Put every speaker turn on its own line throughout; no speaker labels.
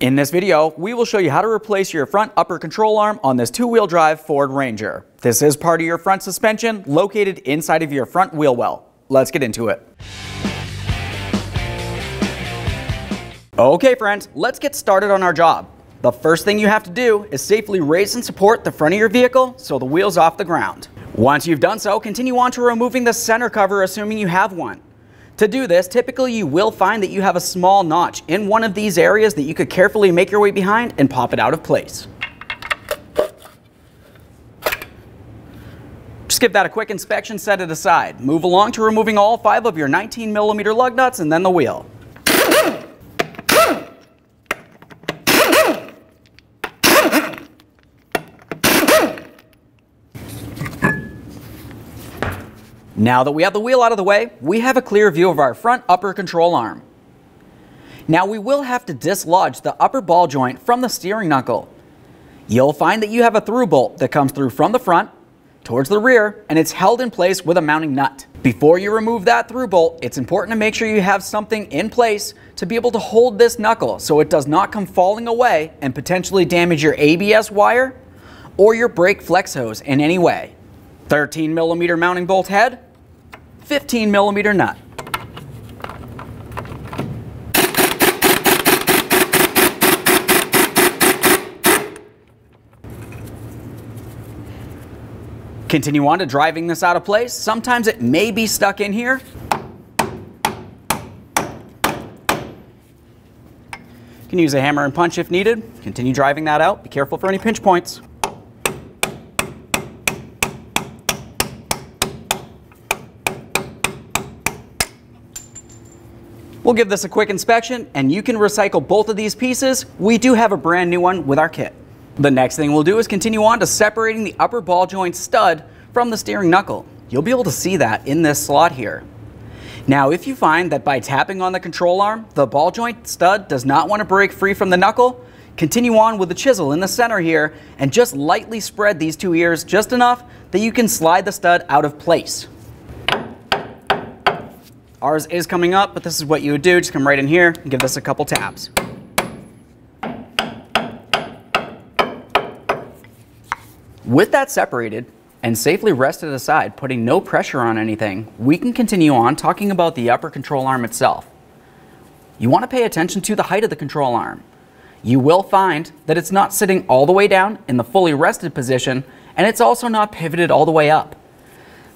In this video, we will show you how to replace your front upper control arm on this two-wheel drive Ford Ranger. This is part of your front suspension located inside of your front wheel well. Let's get into it. Okay friends, let's get started on our job. The first thing you have to do is safely raise and support the front of your vehicle so the wheel's off the ground. Once you've done so, continue on to removing the center cover, assuming you have one. To do this, typically you will find that you have a small notch in one of these areas that you could carefully make your way behind and pop it out of place. Just give that a quick inspection, set it aside. Move along to removing all 5 of your 19mm lug nuts and then the wheel. Now that we have the wheel out of the way, we have a clear view of our front upper control arm. Now we will have to dislodge the upper ball joint from the steering knuckle. You'll find that you have a through bolt that comes through from the front towards the rear, and it's held in place with a mounting nut. Before you remove that through bolt, it's important to make sure you have something in place to be able to hold this knuckle so it does not come falling away and potentially damage your ABS wire or your brake flex hose in any way. 13mm mounting bolt head, 15mm nut. Continue on to driving this out of place. Sometimes it may be stuck in here. You can use a hammer and punch if needed. Continue driving that out. Be careful for any pinch points. We'll give this a quick inspection and you can recycle both of these pieces. We do have a brand new one with our kit. The next thing we'll do is continue on to separating the upper ball joint stud from the steering knuckle. You'll be able to see that in this slot here. Now, if you find that by tapping on the control arm, the ball joint stud does not want to break free from the knuckle, continue on with the chisel in the center here and just lightly spread these two ears just enough that you can slide the stud out of place. Ours is coming up, but this is what you would do. Just come right in here and give this a couple taps. With that separated and safely rested aside, putting no pressure on anything, we can continue on talking about the upper control arm itself. You want to pay attention to the height of the control arm. You will find that it's not sitting all the way down in the fully rested position, and it's also not pivoted all the way up.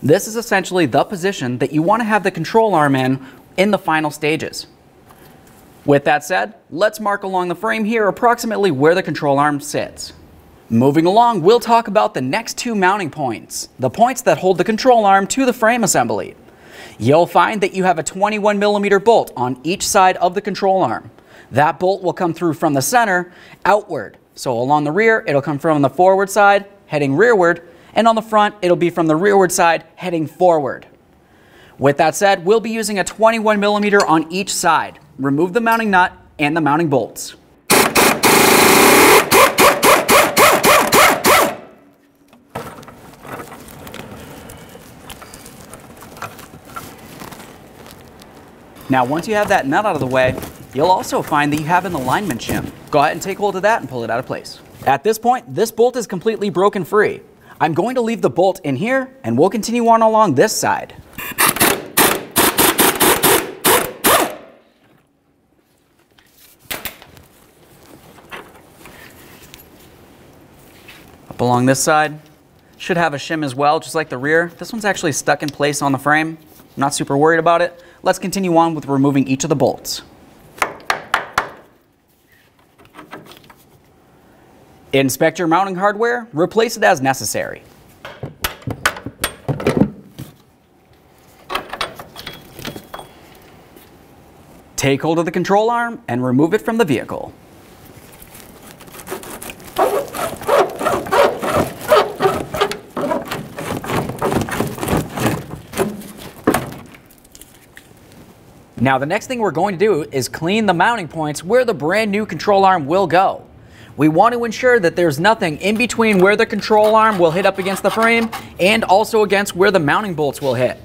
This is essentially the position that you want to have the control arm in the final stages. With that said, let's mark along the frame here approximately where the control arm sits. Moving along, we'll talk about the next two mounting points, the points that hold the control arm to the frame assembly. You'll find that you have a 21mm bolt on each side of the control arm. That bolt will come through from the center outward. So along the rear, it'll come from the forward side, heading rearward, and on the front, it'll be from the rearward side heading forward. With that said, we'll be using a 21mm on each side. Remove the mounting nut and the mounting bolts. Now, once you have that nut out of the way, you'll also find that you have an alignment shim. Go ahead and take hold of that and pull it out of place. At this point, this bolt is completely broken free. I'm going to leave the bolt in here and we'll continue on along this side. Up along this side, should have a shim as well, just like the rear. This one's actually stuck in place on the frame. I'm not super worried about it. Let's continue on with removing each of the bolts. Inspect your mounting hardware, replace it as necessary. Take hold of the control arm and remove it from the vehicle. Now the next thing we're going to do is clean the mounting points where the brand new control arm will go. We want to ensure that there's nothing in between where the control arm will hit up against the frame and also against where the mounting bolts will hit.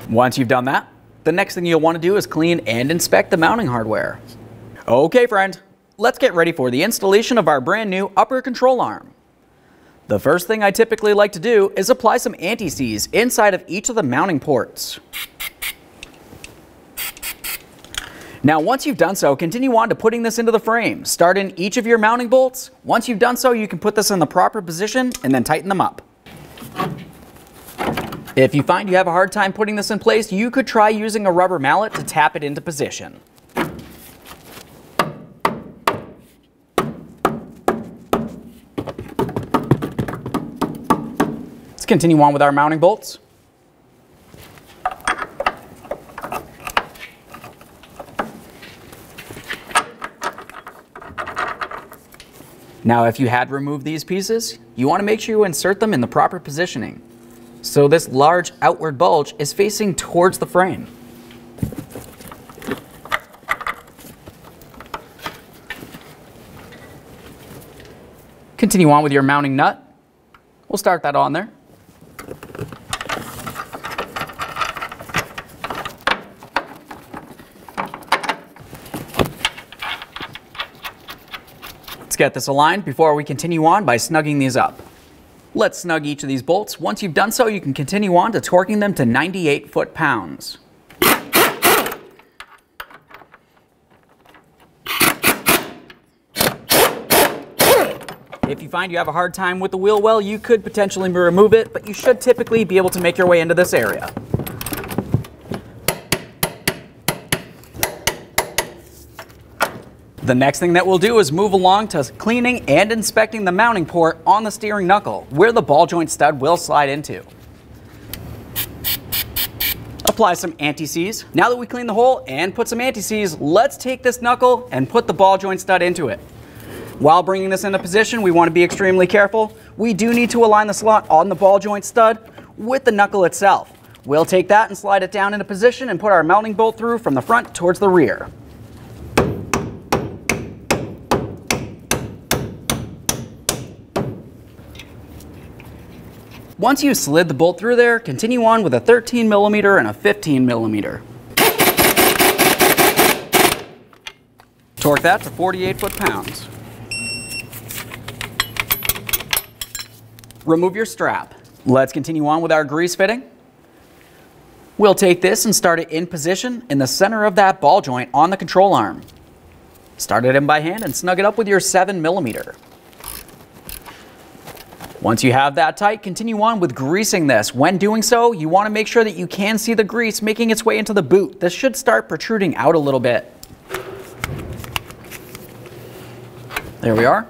Once you've done that, the next thing you'll want to do is clean and inspect the mounting hardware. Okay friend, let's get ready for the installation of our brand new upper control arm. The first thing I typically like to do is apply some anti-seize inside of each of the mounting ports. Now once you've done so, continue on to putting this into the frame. Start in each of your mounting bolts. Once you've done so, you can put this in the proper position and then tighten them up. If you find you have a hard time putting this in place, you could try using a rubber mallet to tap it into position. Let's continue on with our mounting bolts. Now if you had removed these pieces, you want to make sure you insert them in the proper positioning. So this large outward bulge is facing towards the frame. Continue on with your mounting nut. We'll start that on there. Let's get this aligned before we continue on by snugging these up. Let's snug each of these bolts. Once you've done so, you can continue on to torquing them to 98 foot-pounds. If you find you have a hard time with the wheel well, you could potentially remove it, but you should typically be able to make your way into this area. The next thing that we'll do is move along to cleaning and inspecting the mounting port on the steering knuckle, where the ball joint stud will slide into. Apply some anti-seize. Now that we cleaned the hole and put some anti-seize, let's take this knuckle and put the ball joint stud into it. While bringing this into position, we want to be extremely careful. We do need to align the slot on the ball joint stud with the knuckle itself. We'll take that and slide it down into position and put our mounting bolt through from the front towards the rear. Once you've slid the bolt through there, continue on with a 13mm and a 15mm. Torque that to 48 foot-pounds. Remove your strap. Let's continue on with our grease fitting. We'll take this and start it in position in the center of that ball joint on the control arm. Start it in by hand and snug it up with your 7mm. Once you have that tight, continue on with greasing this. When doing so, you want to make sure that you can see the grease making its way into the boot. This should start protruding out a little bit. There we are.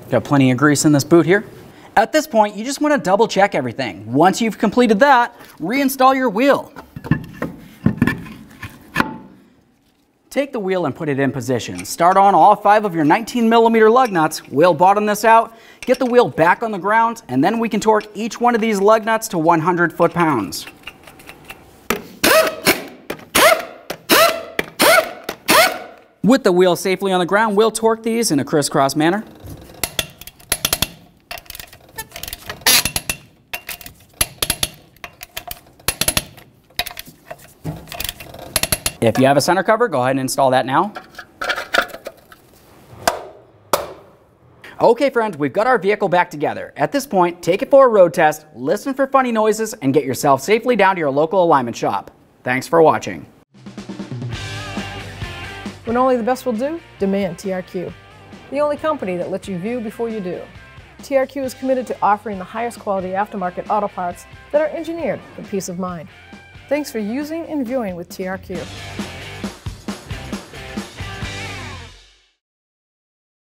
Got plenty of grease in this boot here. At this point, you just want to double check everything. Once you've completed that, reinstall your wheel. Take the wheel and put it in position. Start on all 5 of your 19mm lug nuts. We'll bottom this out, get the wheel back on the ground, and then we can torque each one of these lug nuts to 100 foot-pounds. With the wheel safely on the ground, we'll torque these in a crisscross manner. If you have a center cover, go ahead and install that now. Okay friends, we've got our vehicle back together. At this point, take it for a road test, listen for funny noises, and get yourself safely down to your local alignment shop. Thanks for watching.
When only the best will do, demand TRQ. The only company that lets you view before you do. TRQ is committed to offering the highest quality aftermarket auto parts that are engineered for peace of mind. Thanks for using and viewing with TRQ.